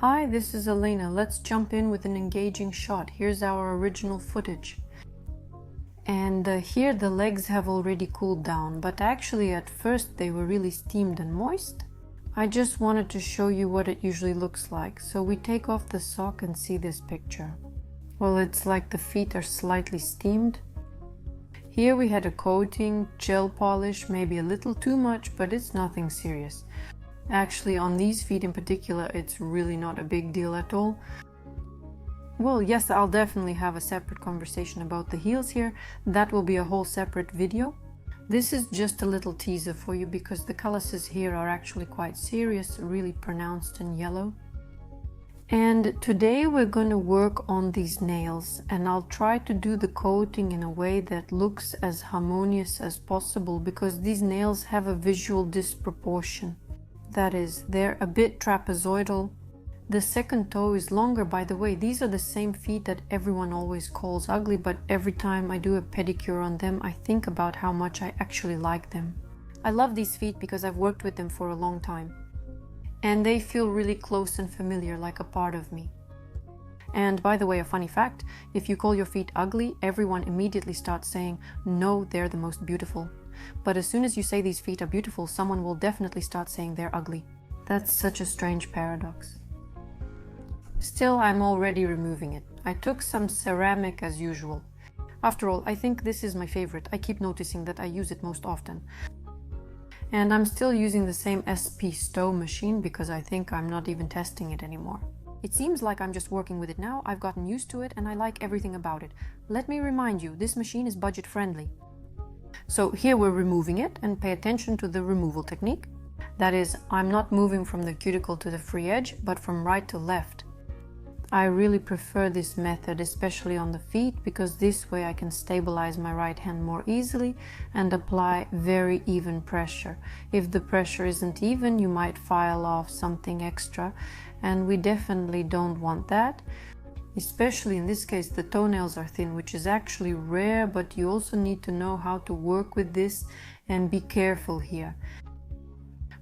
Hi, this is Elena. Let's jump in with an engaging shot. Here's our original footage. And here the legs have already cooled down, but actually at first they were really steamed and moist. I just wanted to show you what it usually looks like. So we take off the sock and see this picture. Well, it's like the feet are slightly steamed. Here we had a coating, gel polish, maybe a little too much, but it's nothing serious. Actually, on these feet in particular, it's really not a big deal at all. Well, yes, I'll definitely have a separate conversation about the heels here. That will be a whole separate video. This is just a little teaser for you because the calluses here are actually quite serious, really pronounced and yellow. And today we're going to work on these nails, and I'll try to do the coating in a way that looks as harmonious as possible because these nails have a visual disproportion. That is, they're a bit trapezoidal. The second toe is longer, by the way. These are the same feet that everyone always calls ugly, but every time I do a pedicure on them, I think about how much I actually like them. I love these feet because I've worked with them for a long time. And they feel really close and familiar, like a part of me. And by the way, a funny fact, if you call your feet ugly, everyone immediately starts saying, no, they're the most beautiful. But as soon as you say these feet are beautiful, someone will definitely start saying they're ugly. That's such a strange paradox. Still, I'm already removing it. I took some ceramic as usual. After all, I think this is my favorite. I keep noticing that I use it most often. And I'm still using the same SP Stow machine because I think I'm not even testing it anymore. It seems like I'm just working with it now. I've gotten used to it and I like everything about it. Let me remind you, this machine is budget friendly. So here we're removing it, and pay attention to the removal technique. That is, I'm not moving from the cuticle to the free edge, but from right to left. I really prefer this method, especially on the feet, because this way I can stabilize my right hand more easily and apply very even pressure. If the pressure isn't even, you might file off something extra, and we definitely don't want that. Especially in this case, the toenails are thin, which is actually rare, but you also need to know how to work with this and be careful here.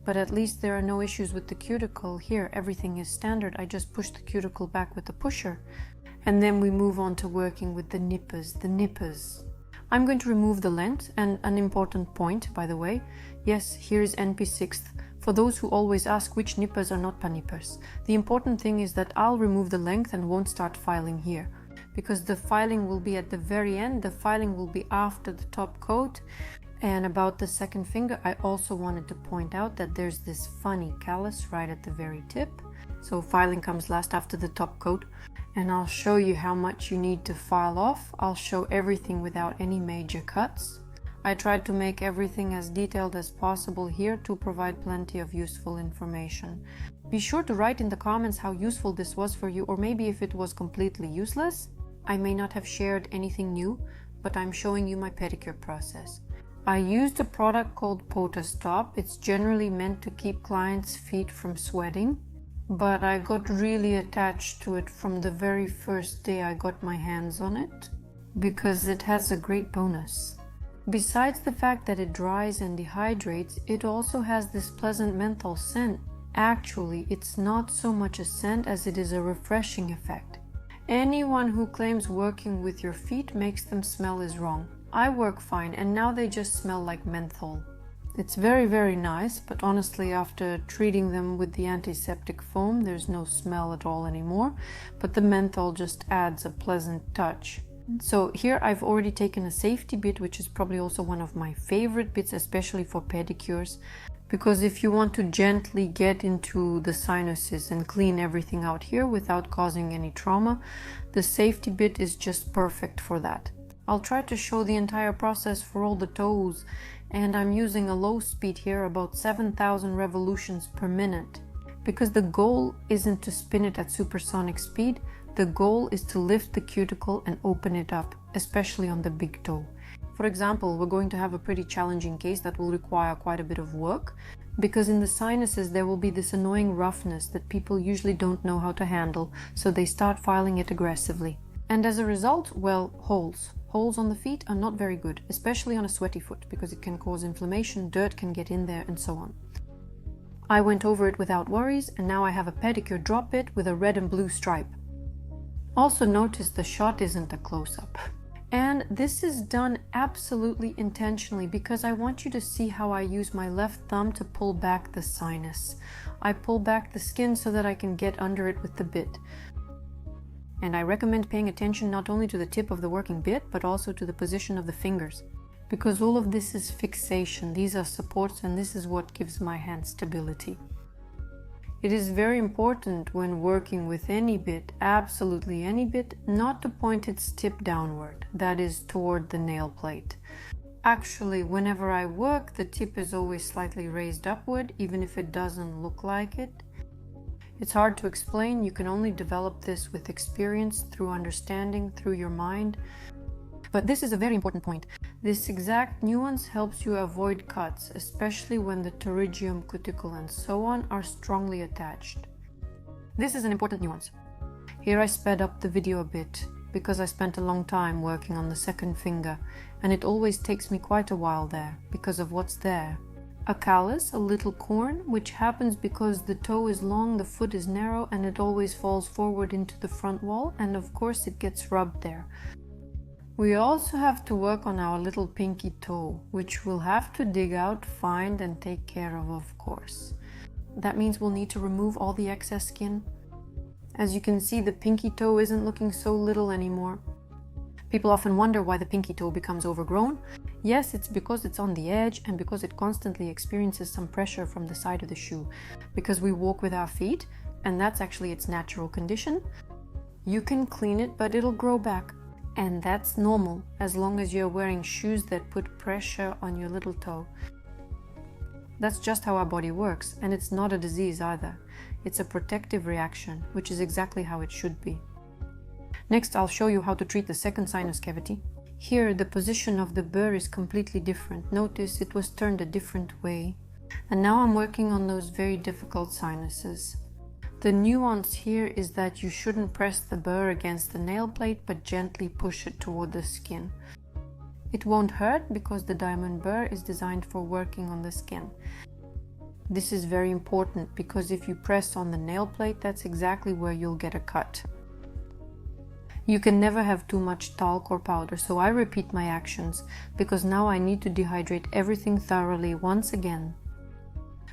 But at least there are no issues with the cuticle. Here, everything is standard. I just push the cuticle back with the pusher. And then we move on to working with the nippers. I'm going to remove the length, and an important point, by the way. Yes, here's NP6th. For those who always ask which nippers are not panippers, the important thing is that I'll remove the length and won't start filing here. Because the filing will be at the very end, the filing will be after the top coat. And about the second finger, I also wanted to point out that there's this funny callus right at the very tip. So filing comes last after the top coat. And I'll show you how much you need to file off. I'll show everything without any major cuts. I tried to make everything as detailed as possible here to provide plenty of useful information. Be sure to write in the comments how useful this was for you, or maybe if it was completely useless. I may not have shared anything new, but I'm showing you my pedicure process. I used a product called Stop. It's generally meant to keep clients' feet from sweating, but I got really attached to it from the very first day I got my hands on it, because it has a great bonus. Besides the fact that it dries and dehydrates, it also has this pleasant menthol scent. Actually, it's not so much a scent as it is a refreshing effect. Anyone who claims working with your feet makes them smell is wrong. I work fine, and now they just smell like menthol. It's very, very nice, but honestly, after treating them with the antiseptic foam, there's no smell at all anymore, but the menthol just adds a pleasant touch. So here I've already taken a safety bit, which is probably also one of my favorite bits, especially for pedicures, because if you want to gently get into the sinuses and clean everything out here without causing any trauma, the safety bit is just perfect for that. I'll try to show the entire process for all the toes, and I'm using a low speed here, about 7,000 revolutions per minute, because the goal isn't to spin it at supersonic speed. The goal is to lift the cuticle and open it up, especially on the big toe. For example, we're going to have a pretty challenging case that will require quite a bit of work, because in the sinuses there will be this annoying roughness that people usually don't know how to handle, so they start filing it aggressively. And as a result, well, holes. Holes on the feet are not very good, especially on a sweaty foot, because it can cause inflammation, dirt can get in there, and so on. I went over it without worries, and now I have a pedicure drop bit with a red and blue stripe. Also notice the shot isn't a close-up. And this is done absolutely intentionally because I want you to see how I use my left thumb to pull back the sinus. I pull back the skin so that I can get under it with the bit. And I recommend paying attention not only to the tip of the working bit, but also to the position of the fingers. Because all of this is fixation, these are supports, and this is what gives my hand stability. It is very important when working with any bit, absolutely any bit, not to point its tip downward, that is toward the nail plate. Actually, whenever I work, the tip is always slightly raised upward, even if it doesn't look like it. It's hard to explain, you can only develop this with experience, through understanding, through your mind. But this is a very important point. This exact nuance helps you avoid cuts, especially when the pterygium, cuticle, and so on are strongly attached. This is an important nuance. Here I sped up the video a bit, because I spent a long time working on the second finger, and it always takes me quite a while there, because of what's there. A callus, a little corn, which happens because the toe is long, the foot is narrow, and it always falls forward into the front wall, and of course it gets rubbed there. We also have to work on our little pinky toe, which we'll have to dig out, find, and take care of course. That means we'll need to remove all the excess skin. As you can see, the pinky toe isn't looking so little anymore. People often wonder why the pinky toe becomes overgrown. Yes, it's because it's on the edge and because it constantly experiences some pressure from the side of the shoe. Because we walk with our feet, and that's actually its natural condition. You can clean it, but it'll grow back. And that's normal, as long as you're wearing shoes that put pressure on your little toe. That's just how our body works, and it's not a disease either. It's a protective reaction, which is exactly how it should be. Next, I'll show you how to treat the second sinus cavity. Here, the position of the burr is completely different. Notice it was turned a different way. And now I'm working on those very difficult sinuses. The nuance here is that you shouldn't press the burr against the nail plate, but gently push it toward the skin. It won't hurt because the diamond burr is designed for working on the skin. This is very important because if you press on the nail plate, that's exactly where you'll get a cut. You can never have too much talc or powder, so I repeat my actions because now I need to dehydrate everything thoroughly once again.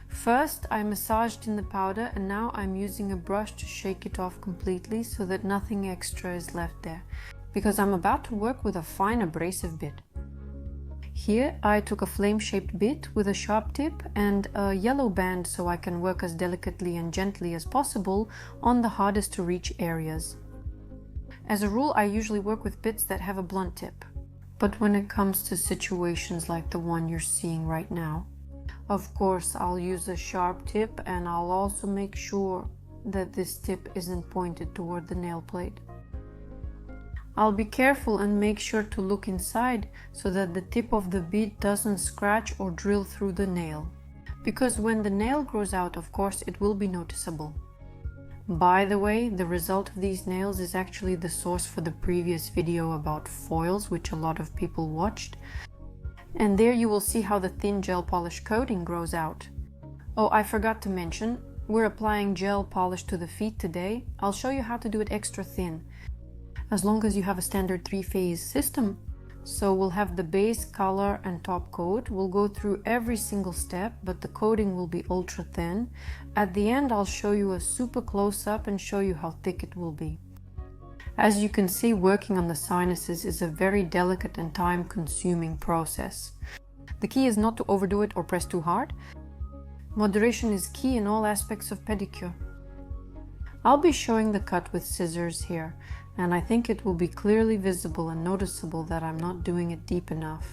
First, I massaged in the powder, and now I'm using a brush to shake it off completely so that nothing extra is left there, because I'm about to work with a fine abrasive bit. Here I took a flame-shaped bit with a sharp tip and a yellow band so I can work as delicately and gently as possible on the hardest to reach areas. As a rule, I usually work with bits that have a blunt tip, but when it comes to situations like the one you're seeing right now, of course, I'll use a sharp tip, and I'll also make sure that this tip isn't pointed toward the nail plate. I'll be careful and make sure to look inside so that the tip of the bit doesn't scratch or drill through the nail. Because when the nail grows out, of course, it will be noticeable. By the way, the result of these nails is actually the source for the previous video about foils, which a lot of people watched. And there you will see how the thin gel polish coating grows out. Oh, I forgot to mention, we're applying gel polish to the feet today. I'll show you how to do it extra thin, as long as you have a standard 3-phase system. So we'll have the base, color, and top coat. We'll go through every single step, but the coating will be ultra thin. At the end, I'll show you a super close-up and show you how thick it will be. As you can see, working on the sinuses is a very delicate and time-consuming process. The key is not to overdo it or press too hard. Moderation is key in all aspects of pedicure. I'll be showing the cut with scissors here, and I think it will be clearly visible and noticeable that I'm not doing it deep enough.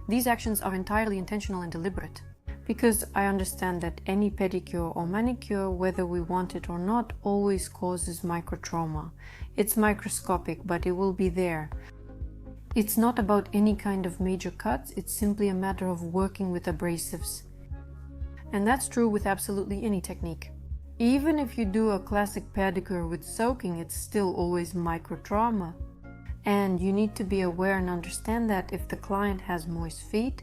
These actions are entirely intentional and deliberate, because I understand that any pedicure or manicure, whether we want it or not, always causes microtrauma. It's microscopic, but it will be there. It's not about any kind of major cuts, it's simply a matter of working with abrasives. And that's true with absolutely any technique. Even if you do a classic pedicure with soaking, it's still always microtrauma. And you need to be aware and understand that if the client has moist feet,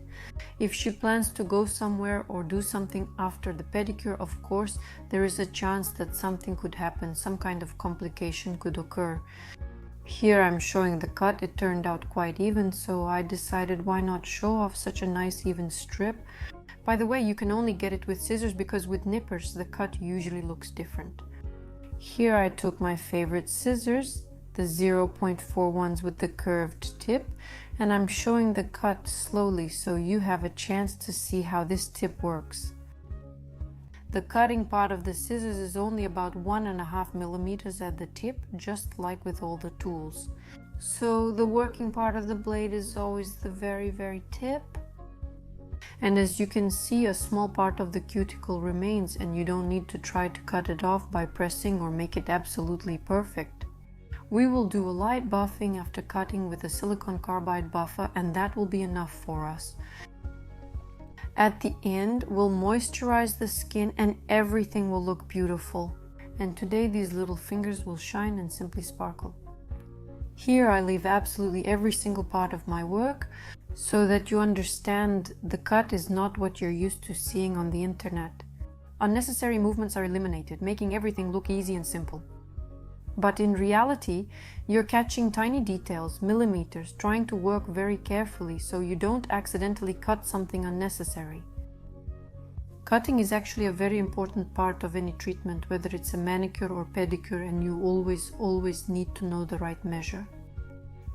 if she plans to go somewhere or do something after the pedicure, of course, there is a chance that something could happen, some kind of complication could occur. Here I'm showing the cut. It turned out quite even, so I decided why not show off such a nice even strip. By the way, you can only get it with scissors because with nippers the cut usually looks different. Here I took my favorite scissors, the 0.4 ones with the curved tip, and I'm showing the cut slowly so you have a chance to see how this tip works. The cutting part of the scissors is only about 1.5 millimeters at the tip, just like with all the tools. So the working part of the blade is always the very tip. And as you can see, a small part of the cuticle remains, and you don't need to try to cut it off by pressing or make it absolutely perfect. We will do a light buffing after cutting with a silicone carbide buffer, and that will be enough for us. At the end, we'll moisturize the skin and everything will look beautiful. And today these little fingers will shine and simply sparkle. Here I leave absolutely every single part of my work so that you understand the cut is not what you're used to seeing on the internet. Unnecessary movements are eliminated, making everything look easy and simple. But in reality, you're catching tiny details, millimeters, trying to work very carefully so you don't accidentally cut something unnecessary. Cutting is actually a very important part of any treatment, whether it's a manicure or pedicure, and you always need to know the right measure.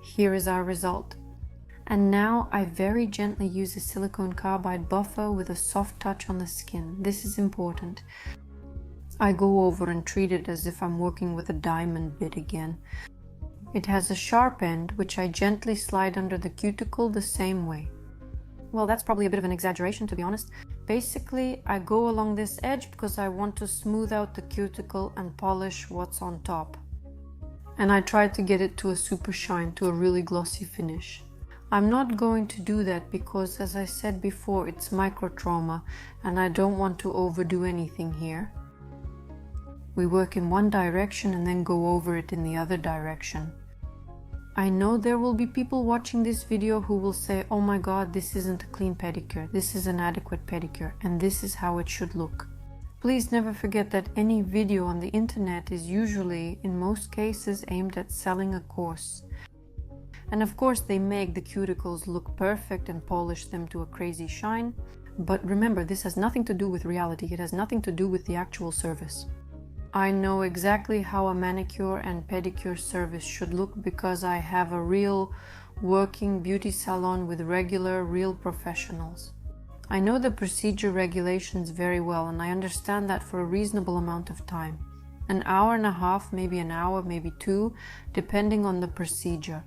Here is our result. And now I very gently use a silicone carbide buffer with a soft touch on the skin. This is important. I go over and treat it as if I'm working with a diamond bit again. It has a sharp end, which I gently slide under the cuticle the same way. Well, that's probably a bit of an exaggeration, to be honest. Basically, I go along this edge because I want to smooth out the cuticle and polish what's on top. And I try to get it to a super shine, to a really glossy finish. I'm not going to do that because, as I said before, it's micro trauma and I don't want to overdo anything here. We work in one direction and then go over it in the other direction. I know there will be people watching this video who will say, oh my god, this isn't a clean pedicure, this is an adequate pedicure, and this is how it should look. Please never forget that any video on the internet is usually, in most cases, aimed at selling a course. And of course they make the cuticles look perfect and polish them to a crazy shine, but remember, this has nothing to do with reality, it has nothing to do with the actual service. I know exactly how a manicure and pedicure service should look because I have a real working beauty salon with regular, real professionals. I know the procedure regulations very well and I understand that for a reasonable amount of time. An hour and a half, maybe an hour, maybe two, depending on the procedure.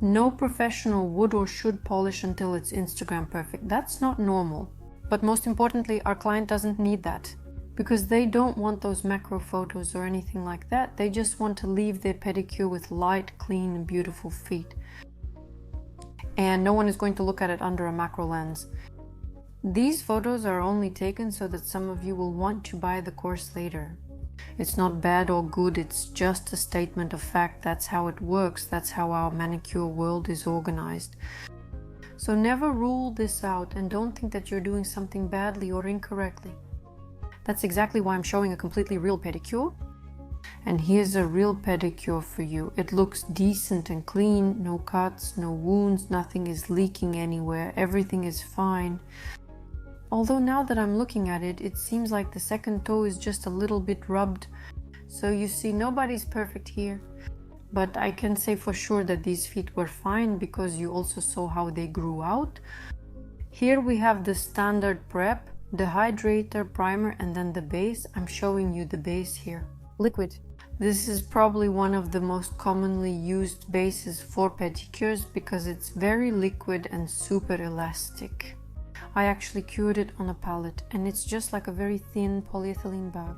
No professional would or should polish until it's Instagram perfect. That's not normal. But most importantly, our client doesn't need that. Because they don't want those macro photos or anything like that. They just want to leave their pedicure with light, clean and beautiful feet. And no one is going to look at it under a macro lens. These photos are only taken so that some of you will want to buy the course later. It's not bad or good, it's just a statement of fact. That's how it works, that's how our manicure world is organized. So never rule this out and don't think that you're doing something badly or incorrectly. That's exactly why I'm showing a completely real pedicure. And here's a real pedicure for you. It looks decent and clean, no cuts, no wounds, nothing is leaking anywhere, everything is fine. Although now that I'm looking at it, it seems like the second toe is just a little bit rubbed. So you see, nobody's perfect here. But I can say for sure that these feet were fine because you also saw how they grew out. Here we have the standard prep. The hydrator, primer, and then the base. I'm showing you the base here. Liquid. This is probably one of the most commonly used bases for pedicures because it's very liquid and super elastic. I actually cured it on a palette and it's just like a very thin polyethylene bag.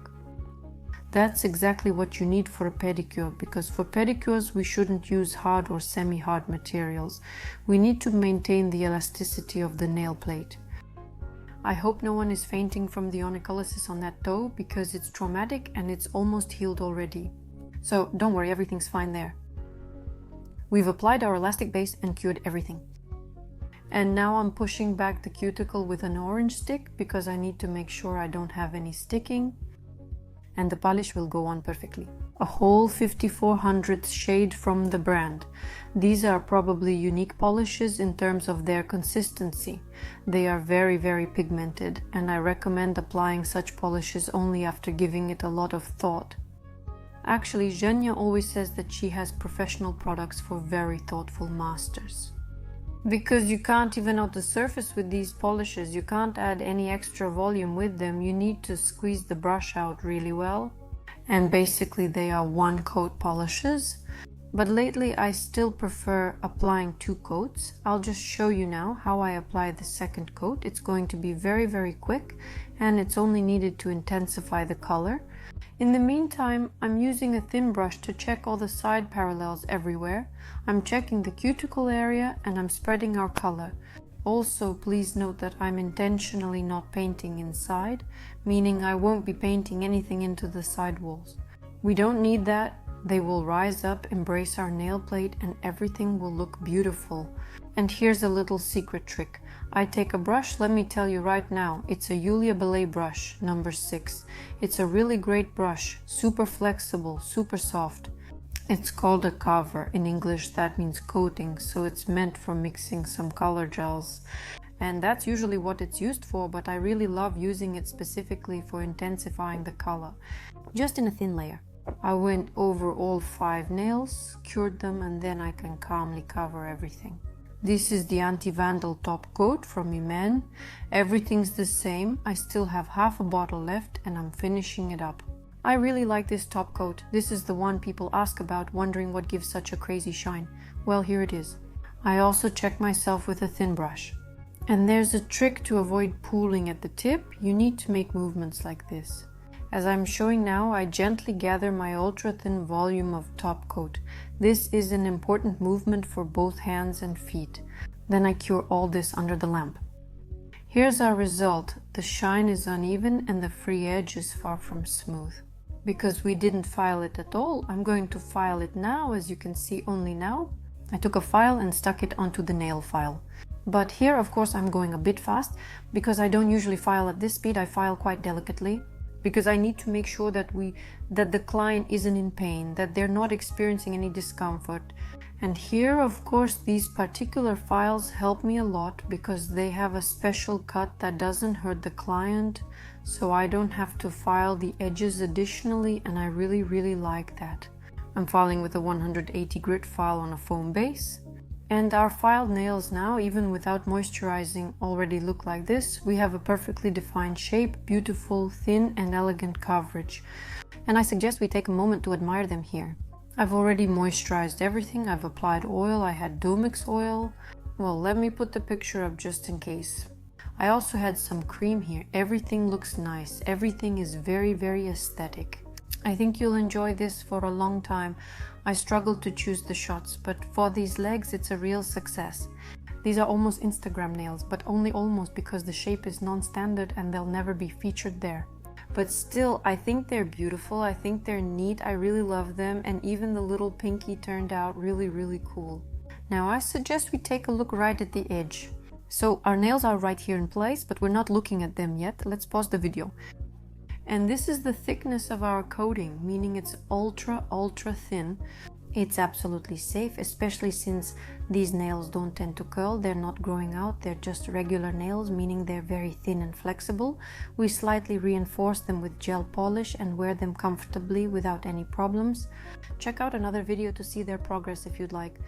That's exactly what you need for a pedicure because for pedicures we shouldn't use hard or semi-hard materials. We need to maintain the elasticity of the nail plate. I hope no one is fainting from the onycholysis on that toe because it's traumatic and it's almost healed already. So don't worry, everything's fine there. We've applied our elastic base and cured everything. And now I'm pushing back the cuticle with an orange stick because I need to make sure I don't have any sticking, and the polish will go on perfectly. A whole 5400th shade from the brand. These are probably unique polishes in terms of their consistency. They are very, very pigmented, and I recommend applying such polishes only after giving it a lot of thought. Actually, Zhenya always says that she has professional products for very thoughtful masters. Because you can't even out the surface with these polishes, you can't add any extra volume with them, you need to squeeze the brush out really well. And basically they are one coat polishes. But lately I still prefer applying 2 coats. I'll just show you now how I apply the second coat. It's going to be very, very quick, and it's only needed to intensify the color. In the meantime, I'm using a thin brush to check all the side parallels everywhere. I'm checking the cuticle area and I'm spreading our color. Also, please note that I'm intentionally not painting inside, meaning I won't be painting anything into the side walls. We don't need that. They will rise up, embrace our nail plate, and everything will look beautiful. And here's a little secret trick. I take a brush, let me tell you right now, it's a Julia Belay brush, number 6. It's a really great brush, super flexible, super soft. It's called a cover. In English that means coating, so it's meant for mixing some color gels. And that's usually what it's used for, but I really love using it specifically for intensifying the color, just in a thin layer. I went over all 5 nails, cured them, and then I can calmly cover everything. This is the anti-vandal top coat from Iman. Everything's the same. I still have half a bottle left and I'm finishing it up. I really like this top coat. This is the one people ask about, wondering what gives such a crazy shine. Well, here it is. I also check myself with a thin brush. And there's a trick to avoid pooling at the tip. You need to make movements like this. As I'm showing now, I gently gather my ultra-thin volume of top coat. This is an important movement for both hands and feet. Then I cure all this under the lamp. Here's our result. The shine is uneven and the free edge is far from smooth. Because we didn't file it at all, I'm going to file it now, as you can see only now. I took a file and stuck it onto the nail file. But here, of course, I'm going a bit fast because I don't usually file at this speed. I file quite delicately, because I need to make sure that the client isn't in pain, that they're not experiencing any discomfort. And here, of course, these particular files help me a lot because they have a special cut that doesn't hurt the client, so I don't have to file the edges additionally, and I really, really like that. I'm filing with a 180 grit file on a foam base. And our filed nails now, even without moisturizing, already look like this. We have a perfectly defined shape, beautiful, thin and elegant coverage. And I suggest we take a moment to admire them here. I've already moisturized everything. I've applied oil. I had Domix oil. Well, let me put the picture up just in case. I also had some cream here. Everything looks nice. Everything is very, very aesthetic. I think you'll enjoy this for a long time. I struggled to choose the shots, but for these legs it's a real success. These are almost Instagram nails, but only almost, because the shape is non-standard and they'll never be featured there. But still, I think they're beautiful, I think they're neat, I really love them, and even the little pinky turned out really, really cool. Now I suggest we take a look right at the edge. So our nails are right here in place, but we're not looking at them yet. Let's pause the video. And this is the thickness of our coating, meaning it's ultra, ultra thin. It's absolutely safe, especially since these nails don't tend to curl. They're not growing out, they're just regular nails, meaning they're very thin and flexible. We slightly reinforce them with gel polish and wear them comfortably without any problems. Check out another video to see their progress if you'd like.